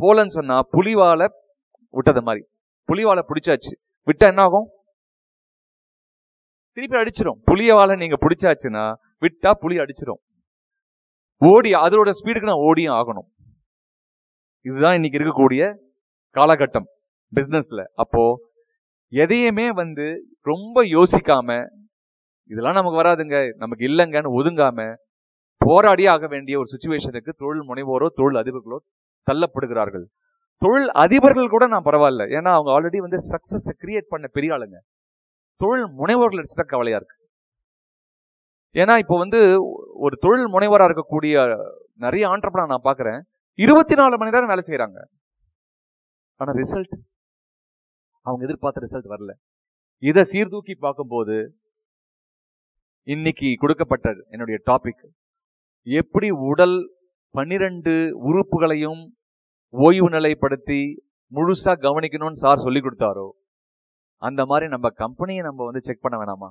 போலன்னு சொன்னா புலிவாலை விட்டது மாதிரி. புலிவாலை பிடிச்சாச்சு, விட்டா என்ன ஆகும்? திருப்பி அடிச்சிடும். புலியவாலை நீங்க பிடிச்சாச்சுன்னா விட்டா புலி அடிச்சிடும். ஓடி அதோட ஸ்பீடுக்கு நான் ஓடியும் ஆகணும். இதுதான் இன்னைக்கு இருக்கக்கூடிய காலகட்டம் பிசினஸ்ல. அப்போ எதையுமே ரொம்ப யோசிக்காம, இதெல்லாம் நமக்கு வராதுங்க, நமக்கு இல்லைங்கன்னு ஒதுங்காம போராடியே ஆக வேண்டிய ஒரு சிச்சுவேஷனுக்கு தொழில் முனைவோரோ தொழில் அதிபர்களோ தள்ளப்படுகிறார்கள். தொழில் அதிபர்கள் கூட நான் பரவாயில்ல, ஏன்னா அவங்க ஆல்ரெடி சக்சஸ் கிரியேட் பண்ண பெரிய ஆளுங்க. தொழில் முனைவோர்கள் எடுத்துதான் கவலையா இருக்கு. ஏன்னா இப்போ ஒரு தொழில் முனைவராக இருக்கக்கூடிய நிறைய ஆண்டர்பிரனர் நான் பார்க்குறேன், 24 மணி நேரம் வேலை செய்யறாங்க. ஆனா ரிசல்ட் அவங்க எதிர்பார்த்த ரிசல்ட் வரல. இதை சீர்தூக்கி பார்க்கும்போது இன்னைக்கு கொடுக்கப்பட்ட என்னுடைய டாபிக், எப்படி உடல் 12 உறுப்புகளையும் ஓய்வு நிலைப்படுத்தி முழுசா கவனிக்கணும்னு சார் சொல்லி கொடுத்தாரோ, அந்த மாதிரி நம்ம கம்பெனியை நம்ம செக் பண்ண வேணாமா?